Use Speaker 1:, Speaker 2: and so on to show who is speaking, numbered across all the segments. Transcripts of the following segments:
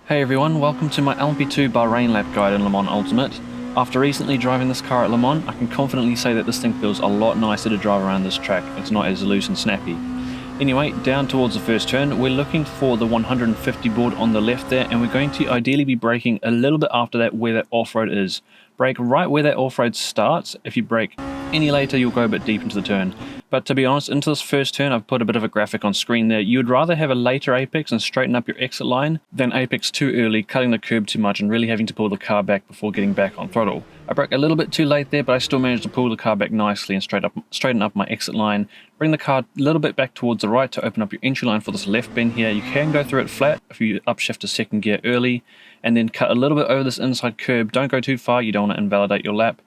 Speaker 1: Hey everyone, welcome to my LMP2 Bahrain lap guide in Le Mans Ultimate. After recently driving this car at Le Mans, I can confidently say that this thing feels a lot nicer to drive around this track. It's not as loose and snappy. Anyway, down towards the first turn, we're looking for the 150 board on the left there, and we're going to ideally be braking a little bit after that where that off-road is. Brake right where that off-road starts. If you brake any later, you'll go a bit deep into the turn. But to be honest, into this first turn, I've put a bit of a graphic on screen there. You would rather have a later apex and straighten up your exit line than apex too early, cutting the curb too much and really having to pull the car back before getting back on throttle. I broke a little bit too late there, but I still managed to pull the car back nicely and straighten up my exit line. Bring the car a little bit back towards the right to open up your entry line for this left bend here. You can go through it flat if you upshift to second gear early, and then cut a little bit over this inside curb. Don't go too far, you don't want to invalidate your lap.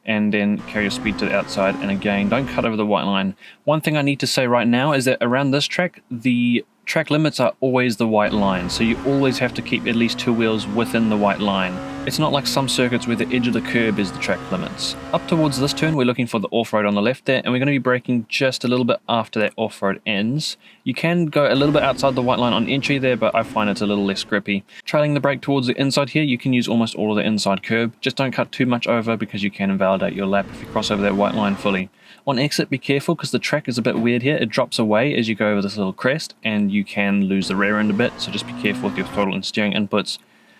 Speaker 1: And then carry your speed to the outside, and again, don't cut over the white line. One thing I need to say right now is that around this track, the track limits are always the white line, so you always have to keep at least two wheels within the white line. It's not like some circuits where the edge of the curb is the track limits. Up towards this turn, we're looking for the off-road on the left there, and we're going to be braking just a little bit after that off-road ends. You can go a little bit outside the white line on entry there, but I find it's a little less grippy. Trailing the brake towards the inside here, you can use almost all of the inside curb. Just don't cut too much over because you can invalidate your lap if you cross over that white line fully. On exit, be careful because the track is a bit weird here. It drops away as you go over this little crest, and you can lose the rear end a bit, so just be careful with your throttle and steering inputs.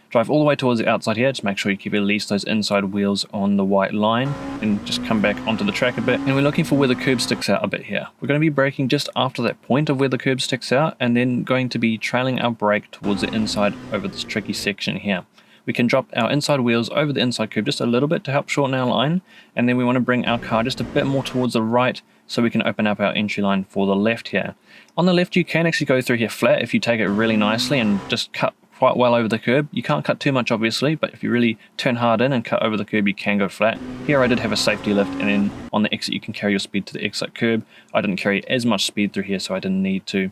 Speaker 1: Drive all the way towards the outside here, just make sure you keep at least those inside wheels on the white line, and just come back onto the track a bit. And we're looking for where the curb sticks out a bit here. We're going to be braking just after that point of where the curb sticks out, and then going to be trailing our brake towards the inside over this tricky section here. We can drop our inside wheels over the inside curb just a little bit to help shorten our line, and then we want to bring our car just a bit more towards the right so we can open up our entry line for the left here. On the left, you can actually go through here flat if you take it really nicely and just cut quite well over the curb. You can't cut too much obviously, but if you really turn hard in and cut over the curb, you can go flat. Here I did have a safety lift, and then on the exit you can carry your speed to the exit curb. I didn't carry as much speed through here, so I didn't need to.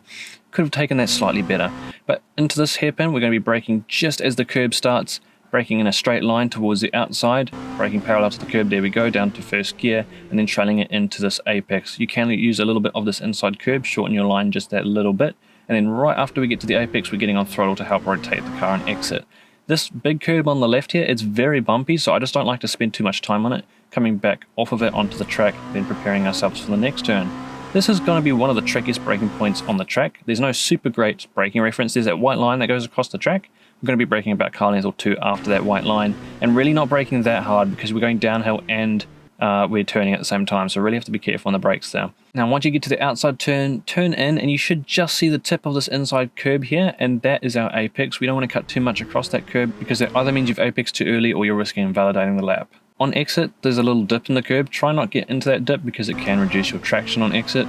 Speaker 1: Could have taken that slightly better. But into this hairpin, we're going to be braking just as the curb starts, braking in a straight line towards the outside, braking parallel to the curb, there we go, down to first gear, and then trailing it into this apex. You can use a little bit of this inside curb, shorten your line just that little bit, and then right after we get to the apex, we're getting on throttle to help rotate the car and exit. This big curb on the left here, it's very bumpy, so I just don't like to spend too much time on it, coming back off of it onto the track, then preparing ourselves for the next turn. This is going to be one of the trickiest braking points on the track. There's no super great braking reference. There's that white line that goes across the track. We're going to be braking about car length or two after that white line, and really not braking that hard because we're going downhill and we're turning at the same time, so really have to be careful on the brakes there. Now once you get to the outside turn, turn in, and you should just see the tip of this inside curb here, and that is our apex. We don't want to cut too much across that curb because that either means you've apexed too early or you're risking invalidating the lap. On exit, there's a little dip in the curb. Try not get into that dip because it can reduce your traction on exit,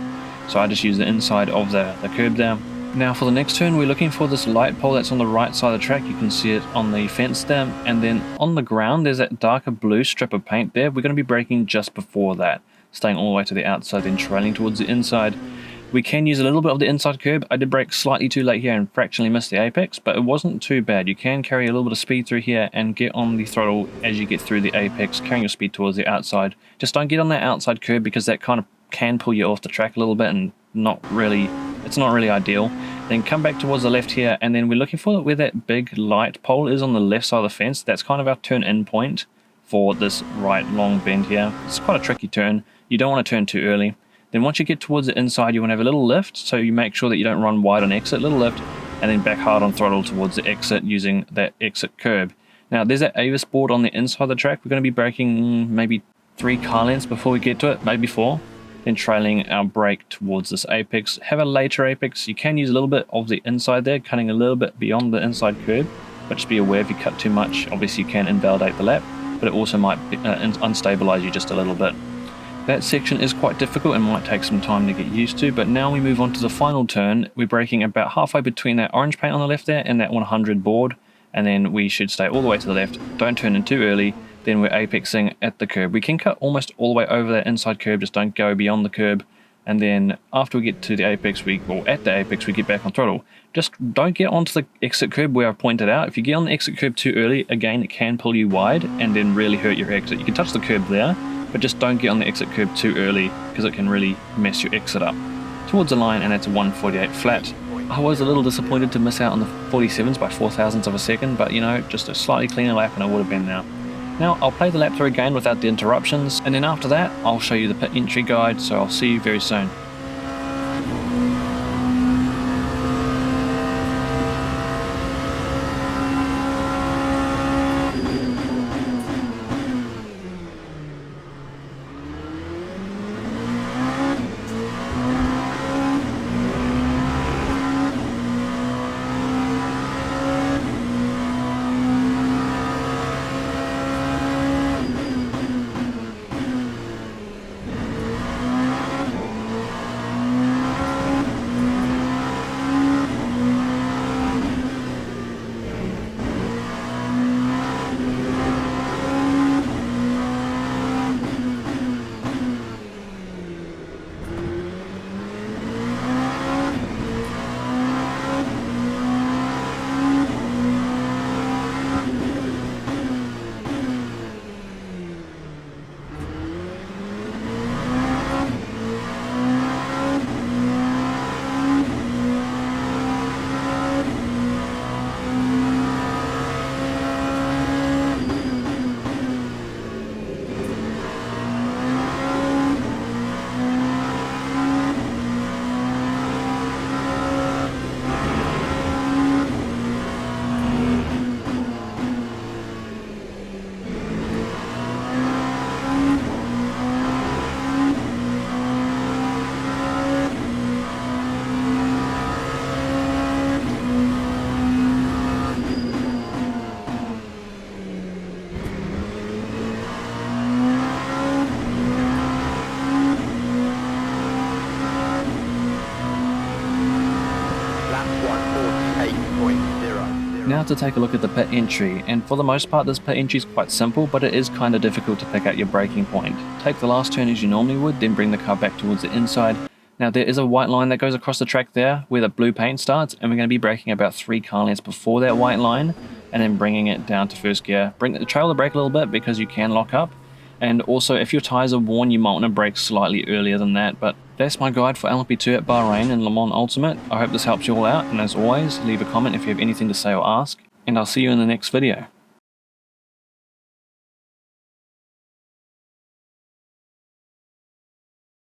Speaker 1: so I just use the inside of the curb there. Now for the next turn, we're looking for this light pole that's on the right side of the track. You can see it on the fence there, and then on the ground there's that darker blue strip of paint there. We're going to be braking just before that, staying all the way to the outside, then trailing towards the inside. We can use a little bit of the inside curb. I did brake slightly too late here and fractionally missed the apex, but it wasn't too bad. You can carry a little bit of speed through here and get on the throttle as you get through the apex, carrying your speed towards the outside. Just don't get on that outside curb because that kind of can pull you off the track a little bit, and it's not really ideal. Then come back towards the left here, and then we're looking for where that big light pole is on the left side of the fence. That's kind of our turn in point for this right long bend here. It's quite a tricky turn. You don't want to turn too early. Then once you get towards the inside, you want to have a little lift, so you make sure that you don't run wide on exit, little lift, and then back hard on throttle towards the exit using that exit curb. Now there's that Avis board on the inside of the track. We're going to be braking maybe 3 car lengths before we get to it, maybe 4. Then trailing our brake towards this apex. Have a later apex. You can use a little bit of the inside there, cutting a little bit beyond the inside curb, but just be aware if you cut too much, obviously you can invalidate the lap, but it also might unstabilize you just a little bit. That section is quite difficult and might take some time to get used to, but now we move on to the final turn. We're braking about halfway between that orange paint on the left there and that 100 board, and then we should stay all the way to the left. Don't turn in too early. Then we're apexing at the curb. We can cut almost all the way over that inside curb, just don't go beyond the curb. And then after we get to the apex, at the apex, we get back on throttle. Just don't get onto the exit curb where I've pointed out. If you get on the exit curb too early, again, it can pull you wide and then really hurt your exit. You can touch the curb there, but just don't get on the exit curb too early because it can really mess your exit up. Towards the line, and it's a 148 flat. I was a little disappointed to miss out on the 47s by 4 thousandths of a second, but you know, just a slightly cleaner lap and I would have been there. Now, I'll play the lap through again without the interruptions, and then after that, I'll show you the pit entry guide, so I'll see you very soon. Now to take a look at the pit entry, and for the most part this pit entry is quite simple, but it is kind of difficult to pick out your braking point. Take the last turn as you normally would, then bring the car back towards the inside. Now there is a white line that goes across the track there where the blue paint starts, and we're going to be braking about 3 car lengths before that white line, and then bringing it down to first gear. Trail the brake a little bit because you can lock up, and also if your tyres are worn you might want to brake slightly earlier than that. But that's my guide for LMP2 at Bahrain and Le Mans Ultimate. I hope this helps you all out, and as always, leave a comment if you have anything to say or ask, and I'll see you in the next video.